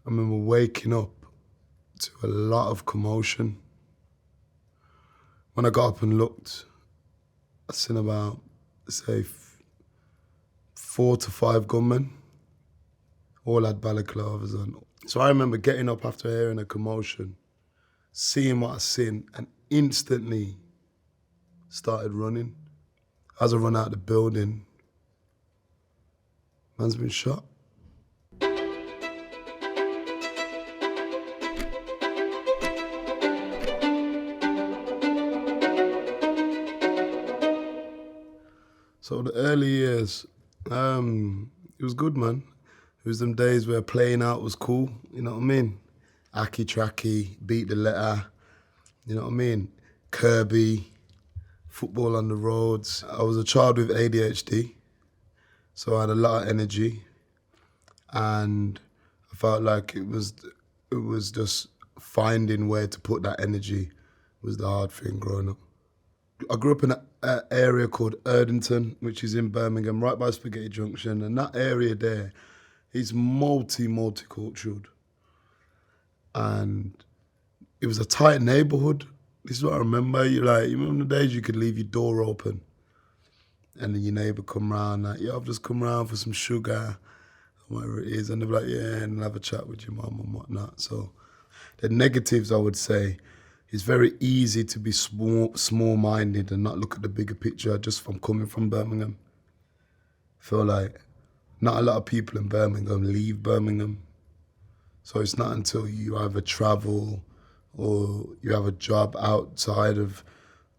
I remember waking up to a lot of commotion. When I got up and looked, I seen about, say, 4 to 5 gunmen, all had balaclavas on. So I remember getting up after hearing a commotion, seeing what I seen, and instantly started running. As I run out of the building, man's been shot. So the early years, it was good, man. It was them days where playing out was cool, you know what I mean? Aki tracky, beat the letter, you know what I mean? Kirby, football on the roads. I was a child with ADHD, so I had a lot of energy, and I felt like it was just finding where to put that energy was the hard thing growing up. I grew up in an area called Erdington, which is in Birmingham, right by Spaghetti Junction, and that area there is multicultural. And it was a tight neighborhood. This is what I remember. You remember the days you could leave your door open and then your neighbor come round, like, yeah, I've just come round for some sugar, whatever it is, and they'll be like, yeah, and have a chat with your mum and whatnot. So the negatives, I would say, it's very easy to be small-minded and not look at the bigger picture just from coming from Birmingham. I feel like not a lot of people in Birmingham leave Birmingham. So it's not until you either travel or you have a job outside of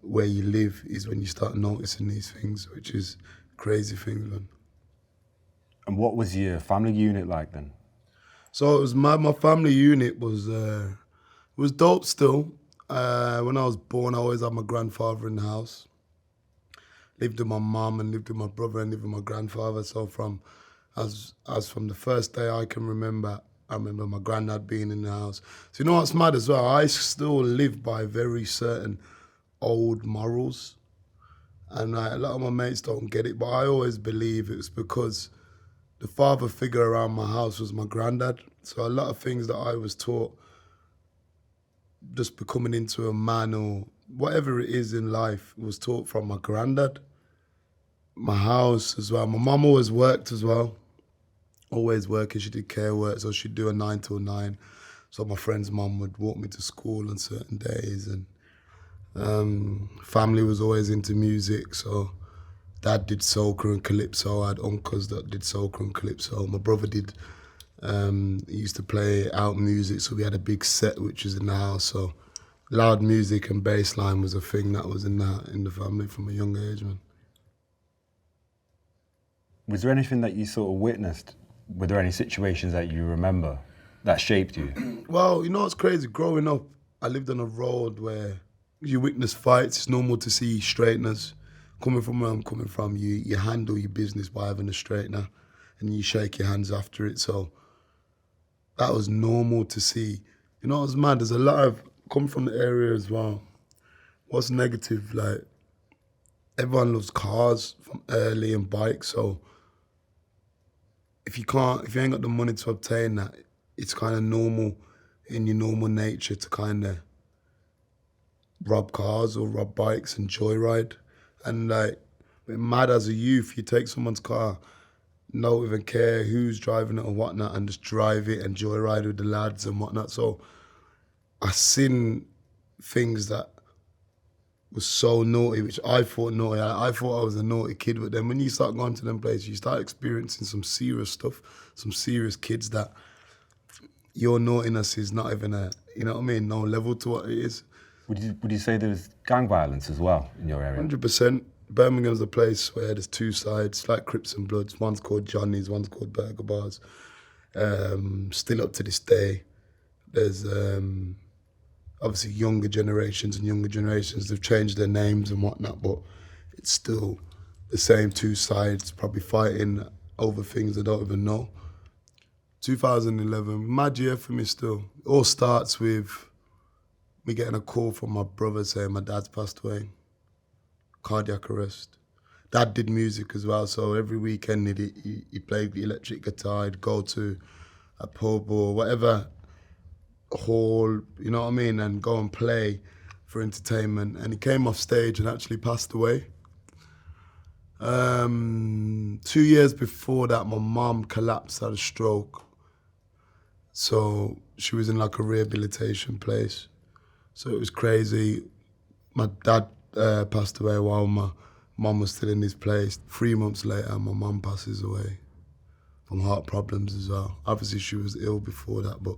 where you live is when you start noticing these things, which is crazy things, man. And what was your family unit like then? So it was my family unit was dope still. When I was born, I always had my grandfather in the house. Lived with my mum and lived with my brother and lived with my grandfather. So from the first day I can remember, I remember my granddad being in the house. So you know what's mad as well? I still live by very certain old morals. And a lot of my mates don't get it, but I always believe it's because the father figure around my house was my granddad. So a lot of things that I was taught, just becoming into a man or whatever it is in life, was taught from my granddad. My house as well. My mum always worked as well. Always working. She did care work, so she'd do a 9 till 9. So my friend's mum would walk me to school on certain days, and family was always into music. So dad did soca and calypso. I had uncles that did soca and calypso. My brother did. He used to play out music, so we had a big set which was in the house. So loud music and bass line was a thing that was in the family from a young age, man. Was there anything that you sort of witnessed? Were there any situations that you remember that shaped you? Well, you know what's crazy? Growing up, I lived on a road where you witness fights. It's normal to see straighteners. Coming from where I'm coming from, you handle your business by having a straightener and you shake your hands after it. So that was normal to see. You know what's mad? There's a lot of, come from the area as well. What's negative? Like, everyone loves cars from early and bikes. So if you ain't got the money to obtain that, it's kind of normal in your normal nature to kind of rob cars or rob bikes and joyride. And like, we're mad as a youth, you take someone's car, not even care who's driving it or whatnot, and just drive it and joyride with the lads and whatnot. So I seen things that was so naughty, which I thought naughty. I thought I was a naughty kid, but then when you start going to them places, you start experiencing some serious stuff, some serious kids that your naughtiness is not even no level to what it is. Would you say there was gang violence as well in your area? 100%. Birmingham's a place where there's two sides, like Crips and Bloods. One's called Johnny's, one's called Burger Bars. Still up to this day, there's obviously younger generations, they've changed their names and whatnot, but it's still the same two sides, probably fighting over things they don't even know. 2011, mad year for me still. It all starts with me getting a call from my brother saying my dad's passed away, cardiac arrest. Dad did music as well, so every weekend he played the electric guitar. He'd go to a pub or whatever hall, you know what I mean, and go and play for entertainment. And he came off stage and actually passed away. 2 years before that, my mom collapsed, had a stroke. So she was in like a rehabilitation place. So it was crazy. My dad passed away while my mum was still in his place. 3 months later, my mum passes away from heart problems as well. Obviously, she was ill before that, but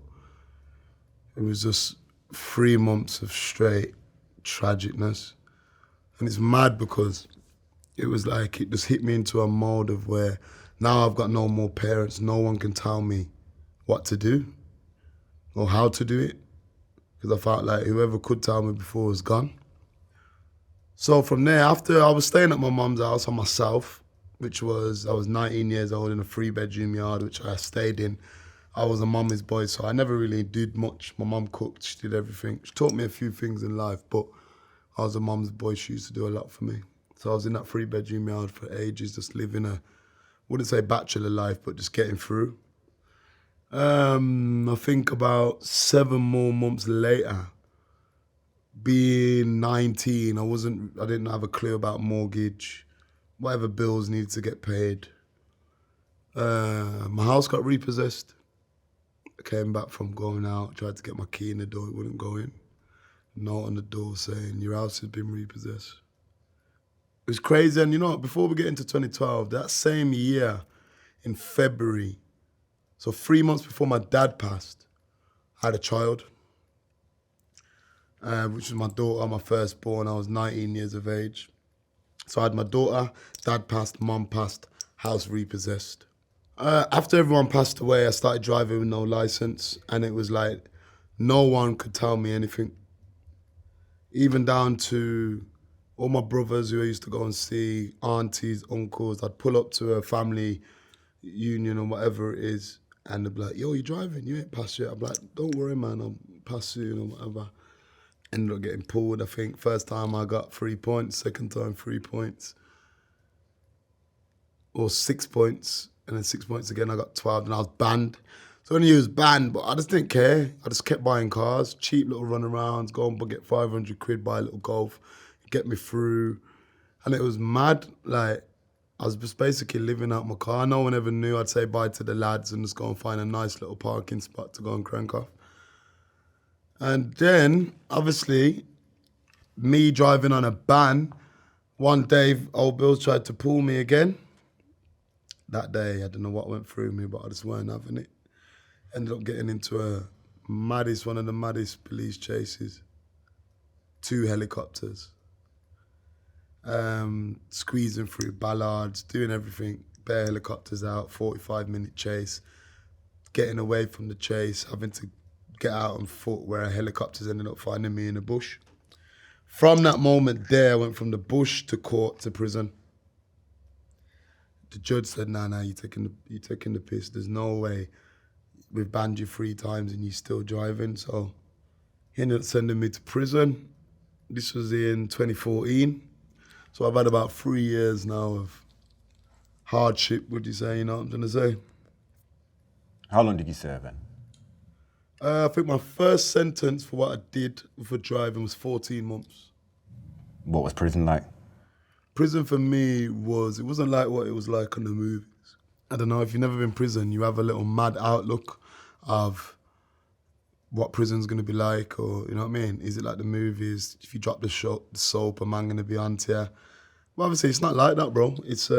it was just 3 months of straight tragicness. And it's mad because it was like it just hit me into a mode of where now I've got no more parents. No one can tell me what to do or how to do it, because I felt like whoever could tell me before was gone. So from there, after I was staying at my mum's house on myself, I was 19 years old in a 3-bedroom yard, which I stayed in. I was a mummy's boy, so I never really did much. My mum cooked, she did everything. She taught me a few things in life, but I was a mum's boy, she used to do a lot for me. So I was in that 3-bedroom yard for ages, just living wouldn't say bachelor life, but just getting through. I think about 7 more months later, being 19, I didn't have a clue about mortgage, whatever bills needed to get paid. My house got repossessed. I came back from going out, tried to get my key in the door, it wouldn't go in. Note on the door saying, your house has been repossessed. It was crazy, and you know, before we get into 2012, that same year, in February, so 3 months before my dad passed, I had a child, which was my daughter, my firstborn. I was 19 years of age. So I had my daughter, dad passed, mum passed, house repossessed. After everyone passed away, I started driving with no license, and it was like no one could tell me anything. Even down to all my brothers who I used to go and see, aunties, uncles, I'd pull up to a family union or whatever it is, and they'd be like, yo, you driving? You ain't passed yet. I'm like, don't worry, man, I'll pass soon or whatever. Ended up getting pulled, I think. First time I got 3 points, second time 3 points. Or 6 points, and then 6 points again, I got 12, and I was banned. So I knew it was banned, but I just didn't care. I just kept buying cars, cheap little runarounds, go and get 500 quid, buy a little Golf, get me through. And it was mad, like, I was just basically living out my car. No one ever knew. I'd say bye to the lads and just go and find a nice little parking spot to go and crank off. And then, obviously, me driving on a ban, one day, old Bills tried to pull me again. That day, I don't know what went through me, but I just weren't having it. Ended up getting into one of the maddest police chases. 2 helicopters. Squeezing through ballards, doing everything. Bare helicopters out, 45-minute chase. Getting away from the chase, having to get out on foot, where helicopters ended up finding me in a bush. From that moment there, I went from the bush to court to prison. The judge said, nah, you're taking the piss. There's no way. We've banned you 3 times and you're still driving. So he ended up sending me to prison. This was in 2014. So I've had about 3 years now of hardship, would you say, you know what I'm trying to say? How long did you serve then? I think my first sentence for what I did for driving was 14 months. What was prison like? Prison for me it wasn't like what it was like on the movies. I don't know, if you've never been in prison, you have a little mad outlook of what prison's gonna be like, or, you know what I mean? Is it like the movies? If you drop the soap, a man gonna be onto you? Well, obviously, it's not like that, bro. It's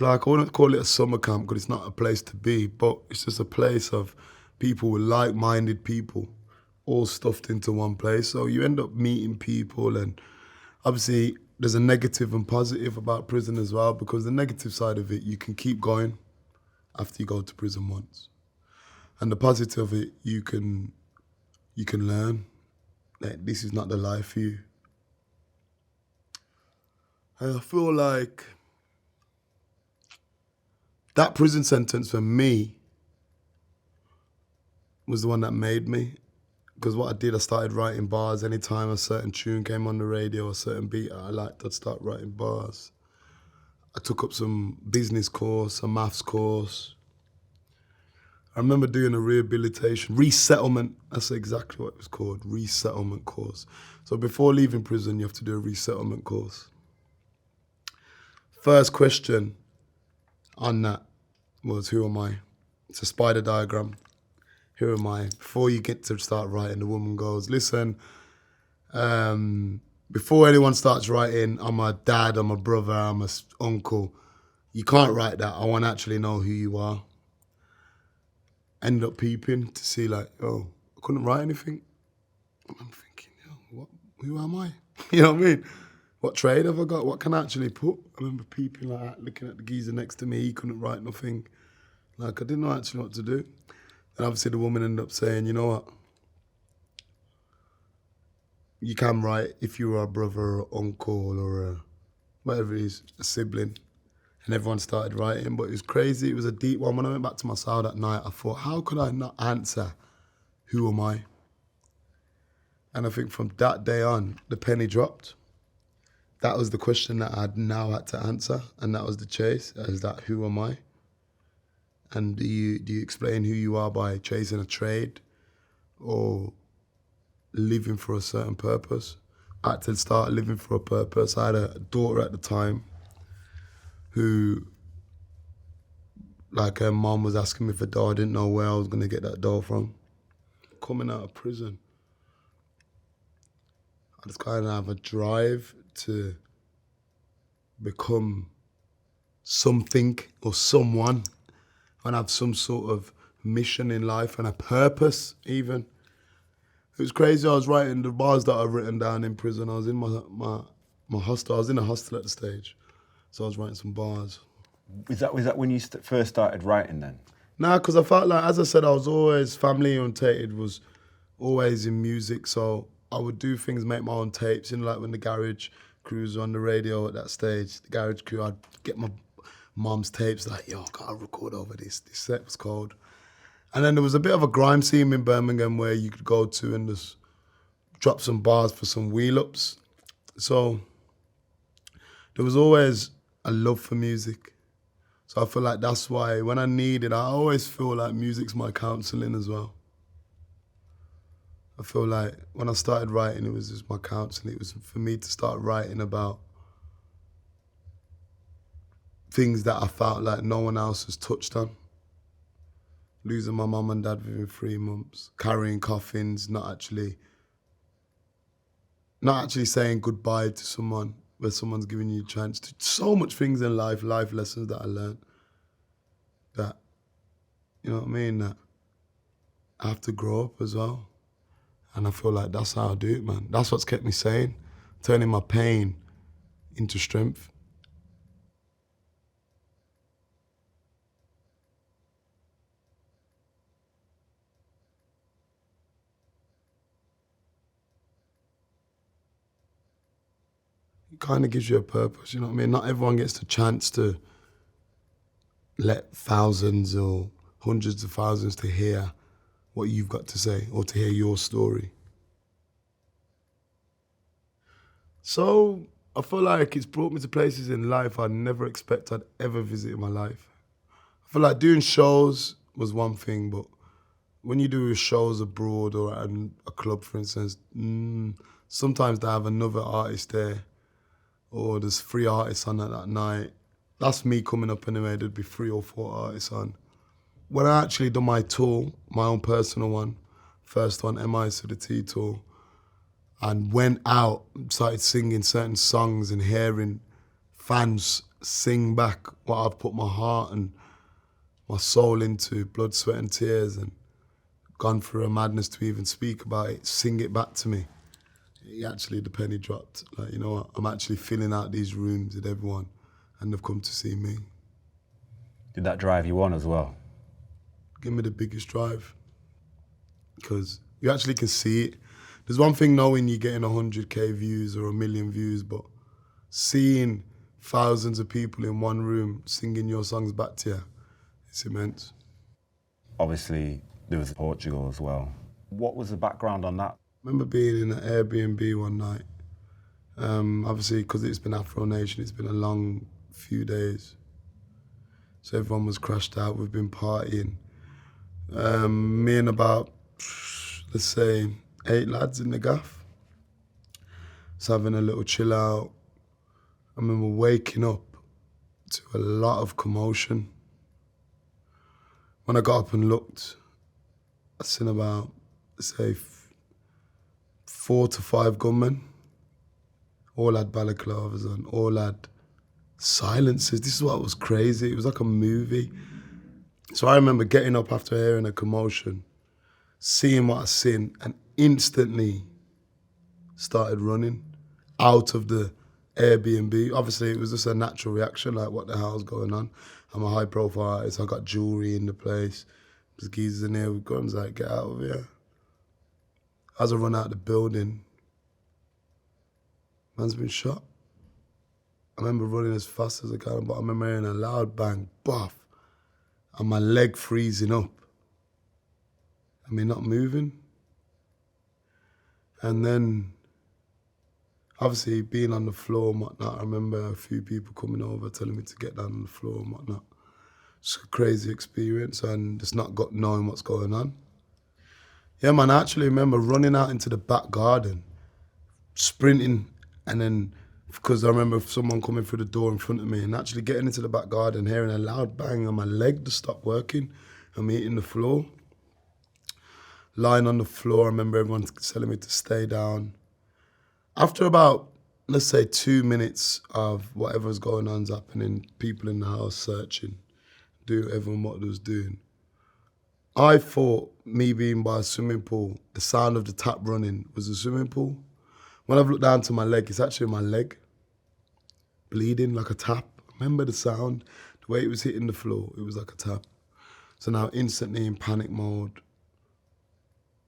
like, I wouldn't call it a summer camp because it's not a place to be, but it's just a place of people with like-minded people all stuffed into one place. So you end up meeting people, and obviously there's a negative and positive about prison as well, because the negative side of it, you can keep going after you go to prison once. And the positive of it, you can learn that this is not the life for you. And I feel like that prison sentence for me was the one that made me. Because what I did, I started writing bars. Anytime a certain tune came on the radio, a certain beat I liked, I'd start writing bars. I took up some business course, a maths course. I remember doing a rehabilitation, resettlement, that's exactly what it was called, resettlement course. So before leaving prison, you have to do a resettlement course. First question on that was, who am I? It's a spider diagram. Who am I? Before you get to start writing, the woman goes, listen, before anyone starts writing, I'm a dad, I'm a brother, I'm a uncle. You can't write that. I want to actually know who you are. Ended up peeping to see like, oh, I couldn't write anything. I'm thinking, yo, who am I? You know what I mean? What trade have I got? What can I actually put? I remember peeping like that, looking at the geezer next to me. He couldn't write nothing. Like, I didn't know actually what to do. And obviously the woman ended up saying, you know what? You can write if you were a brother or uncle or whatever it is, a sibling. And everyone started writing, but it was crazy. It was a deep one. When I went back to my cell that night, I thought, how could I not answer, who am I? And I think from that day on, the penny dropped. That was the question that I now had to answer, and that was the chase. Is that, who am I? And do you explain who you are by chasing a trade or living for a certain purpose? I had to start living for a purpose. I had a daughter at the time who, like, her mom was asking me for dough. I didn't know where I was going to get that dough from. Coming out of prison, I just kind of have a drive to become something or someone and have some sort of mission in life and a purpose even. It was crazy. I was writing the bars that I've written down in prison. I was in my hostel. I was in a hostel at the stage. So I was writing some bars. Was that when you first started writing then? Nah, because I felt like, as I said, I was always family orientated, was always in music. So I would do things, make my own tapes. You know, like when the garage crews were on the radio at that stage, the garage crew, I'd get my mom's tapes, like, yo, I gotta record over this. This set was cold. And then there was a bit of a grime scene in Birmingham where you could go to and just drop some bars for some wheel-ups. So there was always a love for music. So I feel like that's why when I need it, I always feel like music's my counselling as well. I feel like when I started writing, it was just my counselling. It was for me to start writing about things that I felt like no one else has touched on. Losing my mum and dad within 3 months, carrying coffins, not actually saying goodbye to someone where someone's giving you a chance to. So much things in life lessons that I learned that, you know what I mean, that I have to grow up as well. And I feel like that's how I do it, man. That's what's kept me sane, turning my pain into strength. It kind of gives you a purpose, you know what I mean? Not everyone gets the chance to let thousands or hundreds of thousands to hear what you've got to say or to hear your story. So I feel like it's brought me to places in life I never expect I'd ever visit in my life. I feel like doing shows was one thing, but when you do shows abroad or at a club, for instance, sometimes they have another artist there or there's 3 artists on at that night. That's me coming up anyway, there'd be 3 or 4 artists on. When I actually done my tour, my own personal one, first one, MIs to the T tour, and went out, started singing certain songs and hearing fans sing back what I've put my heart and my soul into, blood, sweat and tears, and gone through a madness to even speak about it, sing it back to me. Actually, the penny dropped. Like, you know what, I'm actually filling out these rooms with everyone and they've come to see me. Did that drive you on as well? Give me the biggest drive, because you actually can see it. There's one thing knowing you're getting 100K views or 1 million views, but seeing thousands of people in one room singing your songs back to you, it's immense. Obviously, there was Portugal as well. What was the background on that? I remember being in an Airbnb one night. Obviously, because it's been Afro Nation, it's been a long few days. So everyone was crashed out, we've been partying. Me and about, let's say, 8 lads in the gaff. Just having a little chill out. I remember waking up to a lot of commotion. When I got up and looked, I seen about, say, 4 to 5 gunmen. All had balaclavas on, all had silences. This is what was crazy. It was like a movie. So I remember getting up after hearing a commotion, seeing what I seen, and instantly started running out of the Airbnb. Obviously, it was just a natural reaction, like, what the hell's going on? I'm a high-profile artist. I got jewelry in the place. There's geezers in here with guns, like, get out of here. As I run out of the building, man's been shot. I remember running as fast as I can, but I remember hearing a loud bang, buff, and my leg freezing up. I mean, not moving. And then, obviously, being on the floor and whatnot, I remember a few people coming over telling me to get down on the floor and whatnot. It's a crazy experience and just not knowing what's going on. Yeah, man, I actually remember running out into the back garden, sprinting, and then, because I remember someone coming through the door in front of me and actually getting into the back garden, hearing a loud bang and my leg just stopped working and me hitting the floor. Lying on the floor, I remember everyone telling me to stay down. After about, let's say, 2 minutes of whatever's going on's happening, people in the house searching, doing everyone what they was doing, I thought me being by a swimming pool, the sound of the tap running was a swimming pool. When I've looked down to my leg, it's actually my leg, bleeding like a tap. I remember the sound, the way it was hitting the floor, it was like a tap. So now instantly in panic mode,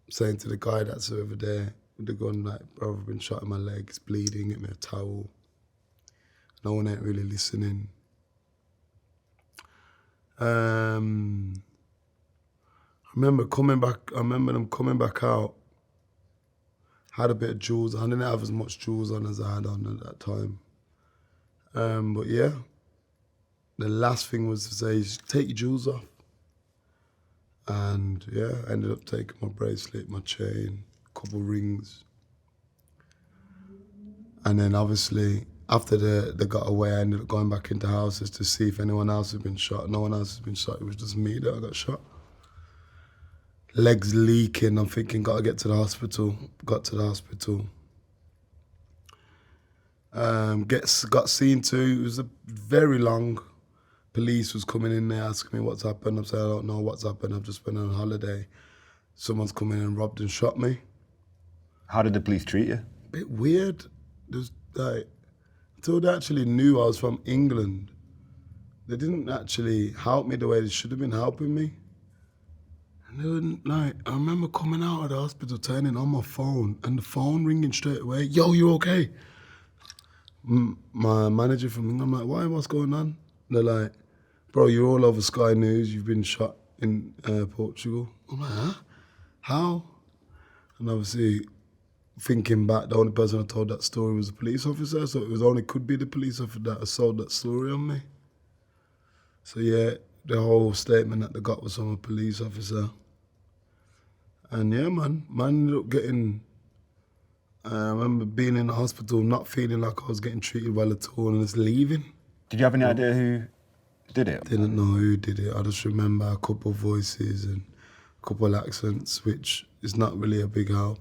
saying to the guy that's over there with the gun, like, bro, I've been shot in my leg, it's bleeding, get me a towel. No one ain't really listening. I remember them coming back out. Had a bit of jewels. I didn't have as much jewels on as I had on at that time. But yeah, the last thing was to say, take your jewels off. And yeah, I ended up taking my bracelet, my chain, a couple rings. And then obviously, after they got away, I ended up going back into houses to see if anyone else had been shot. No one else has been shot. It was just me that I got shot. Legs leaking. I'm thinking, gotta get to the hospital. Got to the hospital. Got seen to. It was very long. Police was coming in there asking me what's happened. I'm saying, I don't know what's happened. I've just been on holiday. Someone's come in and robbed and shot me. How did the police treat you? Bit weird. There's like, until they actually knew I was from England, they didn't actually help me the way they should have been helping me. And they wouldn't, like, I remember coming out of the hospital, turning on my phone, and the phone ringing straight away. Yo, you okay? My manager from England, I'm like, why, what's going on? They're like, bro, you're all over Sky News, you've been shot in Portugal. I'm like, huh? How? And obviously, thinking back, the only person I told that story was a police officer, so could be the police officer that sold that story on me. So yeah, the whole statement that they got was from a police officer. And yeah, man ended up getting, I remember being in the hospital, not feeling like I was getting treated well at all, and just leaving. Did you have any idea who did it? Didn't know who did it. I just remember a couple of voices and a couple of accents, which is not really a big help.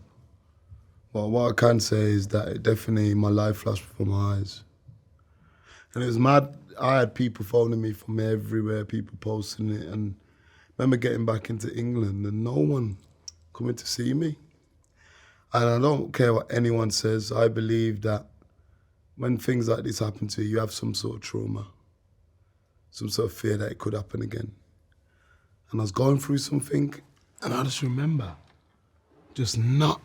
But what I can say is that it definitely, my life flashed before my eyes. And it was mad. I had people phoning me from everywhere, people posting it. And I remember getting back into England and no one coming to see me. And I don't care what anyone says. I believe that when things like this happen to you, you have some sort of trauma, some sort of fear that it could happen again. And I was going through something, and I just remember just not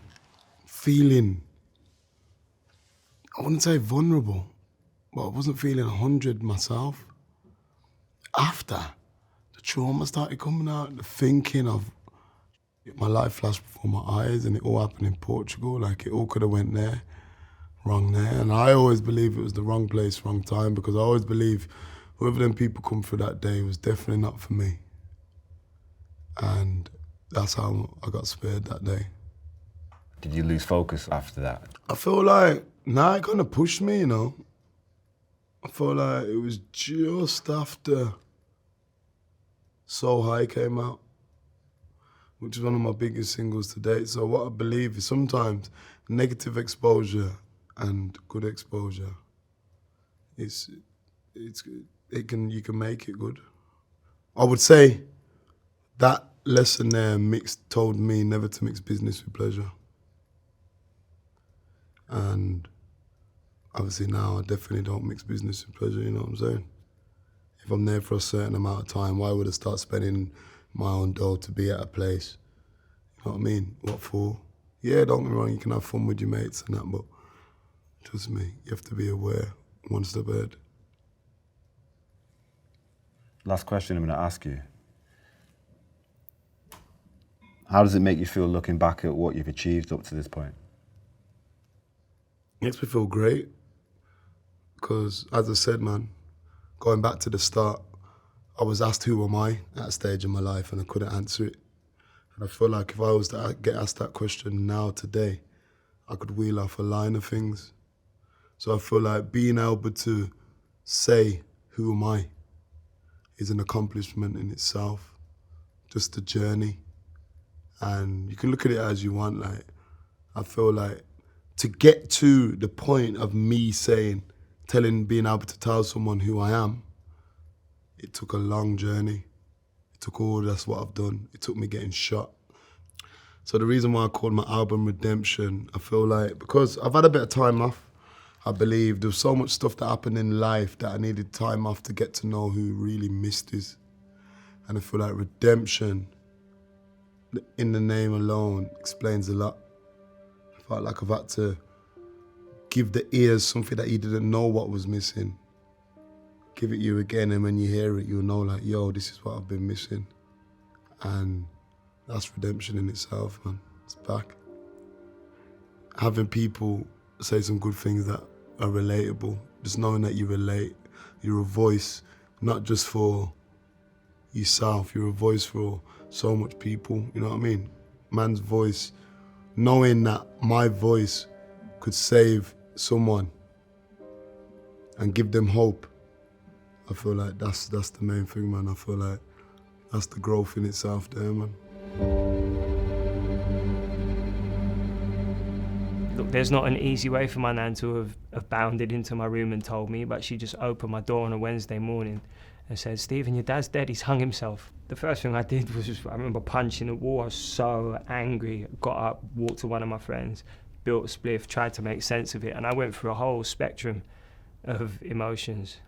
feeling, I wouldn't say vulnerable, but I wasn't feeling 100 myself. After the trauma started coming out, the thinking of my life flashed before my eyes, and it all happened in Portugal. Like, it all could have went there, wrong there. And I always believe it was the wrong place, wrong time, because I always believe whoever them people come through that day was definitely not for me. And that's how I got spared that day. Did you lose focus after that? I feel like, nah, it kind of pushed me, you know. I feel like it was just after So High came out, which is one of my biggest singles to date. So what I believe is sometimes negative exposure and good exposure, you can make it good. I would say that lesson there told me never to mix business with pleasure. And obviously now I definitely don't mix business with pleasure, you know what I'm saying? If I'm there for a certain amount of time, why would I start spending my own dough to be at a place? You know what I mean? What for? Yeah, don't get me wrong, you can have fun with your mates and that, but trust me, you have to be aware, one step ahead. Last question I'm going to ask you. How does it make you feel looking back at what you've achieved up to this point? Makes me feel great, because as I said, man, going back to the start, I was asked who am I at a stage in my life and I couldn't answer it. And I feel like if I was to get asked that question now, today, I could wheel off a line of things. So I feel like being able to say, who am I, is an accomplishment in itself, just a journey. And you can look at it as you want. Like, I feel like to get to the point of me being able to tell someone who I am, it took a long journey. It took that's what I've done. It took me getting shot. So the reason why I called my album Redemption, I feel like, because I've had a bit of time off, I believe there was so much stuff that happened in life that I needed time off to get to know who really missed is. And I feel like redemption, in the name alone, explains a lot. I felt like I've had to give the ears something that you didn't know what was missing. Give it you again, and when you hear it, you'll know like, yo, this is what I've been missing. And that's redemption in itself, man. It's back. Having people say some good things that are relatable, just knowing that you relate, you're a voice, not just for yourself, you're a voice for so much people, you know what I mean? Man's voice, knowing that my voice could save someone and give them hope, I feel like that's the main thing, man. I feel like that's the growth in itself there, man. Look, there's not an easy way for my nan to have bounded into my room and told me, but she just opened my door on a Wednesday morning and said, "Stephen, your dad's dead, he's hung himself." The first thing I did was I remember punching the wall. I was so angry. Got up, walked to one of my friends, built a spliff, tried to make sense of it, and I went through a whole spectrum of emotions.